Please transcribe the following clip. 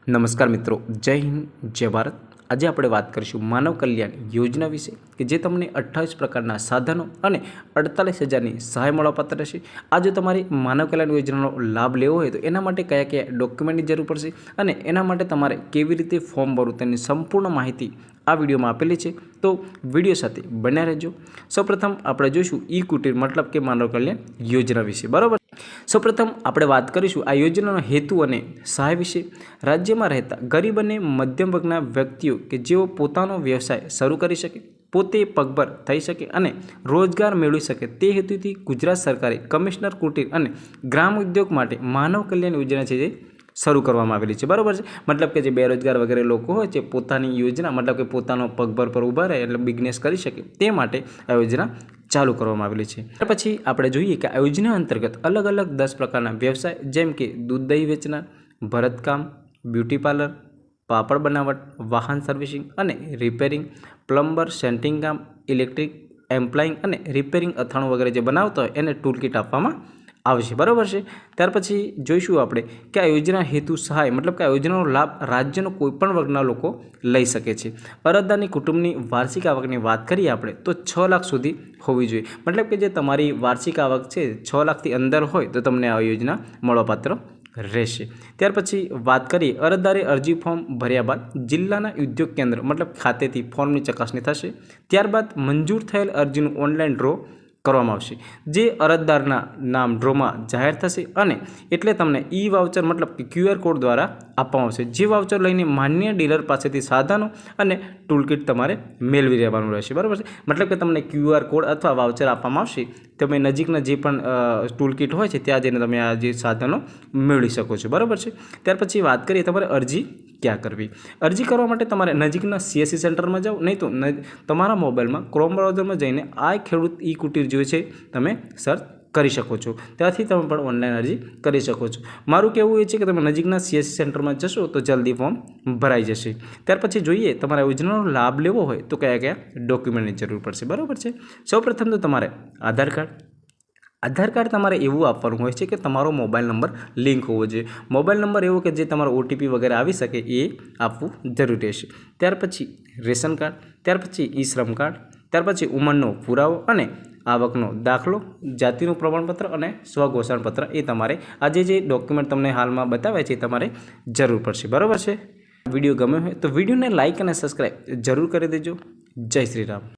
नमस्कार मित्रों, जय हिंद जय भारत। आज आप बात करीशुं मानव कल्याण योजना विषे कि जे तमने 28 प्रकारना साधनों और 48,000 की सहाय मळवापात्र रहेशे। आ जो तमारी मानव कल्याण योजनानो लाभ लेवो होय तो एना माटे कया कया डॉक्यूमेंटनी जरूर पड़शे अने एना माटे तमारे केवी रीते फॉर्म भरवुं तेनी संपूर्ण माहिती आ विडियो में आपेली है। तो विडियो साथे बन्या रहेजो। सौप्रथम आपणे जोईशुं ई कुटीर मतलब के मानव कल्याण योजना विषे। बराबर, सौप्रथम आपणे बात करीशुं आ योजनानो हेतु अने सहाय विषे। राज्य में रहता गरीब अने मध्यम वर्गना व्यक्तिओ के जेओ पोतानो व्यवसाय शरू करी शके, पोते पगभर थई शके अने रोजगार मेळवी शके ते हेतुथी गुजरात सरकारे कमिशनर कुटीर अने ग्राम उद्योग माटे मानव कल्याण योजना छे जे शरू करवामां आवेली छे। बराबर है। मतलब कि जे बेरोजगार वगैरह लोग होय छे पोतानी योजना मतलब कि पोतानो पगभर पर ऊभा रहे एटले बिजनेस करी शके ते माटे आ योजना चालू करवामां आवेली छे। त्यार पछी आपणे जोईए कि आ योजना अंतर्गत अलग अलग 10 प्रकारना व्यवसाय जेम के दूध दही वेचनार, भरतकाम, ब्यूटी पार्लर, पापड़ बनावट, वाहन सर्विसिंग अने रिपेरिंग, प्लम्बर, सेंटिंग काम, इलेक्ट्रिक एम्प्लॉइंग अने रिपेरिंग अथाणुं वगैरह जे बनावता होय एने टूल किट आपवामां आवशे। बराबर है। त्यार पछी जोईशुं आपणे कि आ योजना हेतु सहाय मतलब कि आ योजनानो लाभ राज्यनो कोईपण वर्गना लोको लई शके छे। अरजदारनी कुटुंबनी वार्षिक आवकनी वात करीए आपणे तो 6 लाख सुधी होवी जोईए। मतलब कि जे तमारी वार्षिक आवक छे 6 लाखथी अंदर होय तो तमने आ योजना मळवापात्र रहेशे। त्यार पछी बात करिए अरजदारे अरजी फॉर्म भर्या बाद जिल्लाना उद्योग केन्द्र मतलब खातेथी फॉर्मनी चकासणी थशे। त्यारबाद मंजूर थयेल अरजीनुं ऑनलाइन ड्रो करवामां आवशे जे अरजदारना नाम ड्रोमां जाहेर थशे अने एटले तमने ई वाउचर मतलब कि क्यूआर कोड द्वारा आपवामां आवशे। जे वाउचर लईने मान्य डीलर पासेथी साधनो अने टूलकिट तमारे मेळवी लेवानुं रहेशे। बराबर छे। मतलब कि तमने क्यूआर कोड अथवा वाउचर आपवामां आवशे तमे नजीकना जे पण टूलकिट होय छे त्यां जईने तमे आ जे साधनो मेळवी शको छो। बराबर छे। त्यार पछी वात करीए तमारे अरजी क्या करवी। अरजी करवा माटे तमारे नजीकना सीएससी सेंटर में जाओ, नहीं तो तमारा मोबाइल में क्रोम ब्राउजर में जईने आ खेडूत ई कुटीर जो छे तमे सर्च करी शको छो। त्याथी तमे पण ऑनलाइन अरजी करी शको छो। मारुं कहेवुं ए छे कि तमे नजीकना सीएससी सेंटर में जशो तो जल्दी फॉर्म भराई जशे। त्यार पछी जोईए तमारे योजनानो लाभ लेवो होय तो कया कया डॉक्यूमेंटनी जरूर पड़शे। बराबर छे। सौप्रथम तो तमारे आधार कार्ड तमारे एवं आपवानुं होय छे कि तमारो मोबाइल नंबर लिंक होवो जोईए। मोबाइल नंबर एवो कि जे तमारो ओटीपी वगैरह आवी शके ए आपवुं जरूरी रहेशे। त्यार पछी रेशन कार्ड, त्यार पछी ई श्रम कार्ड, त्यार पछी उंमरनो पुरावो अने आवकनो दाखलो, जातिनुं प्रमाणपत्र अने स्वघोषणापत्र ए तमारे आ जे डॉक्यूमेंट तमने हालमां बताव्या छे तमारे जरूर पड़शे। बराबर छे। विडियो गम्यो होय तो विडियोने लाइक अने सब्सक्राइब जरूर करी देजो। जय श्री राम।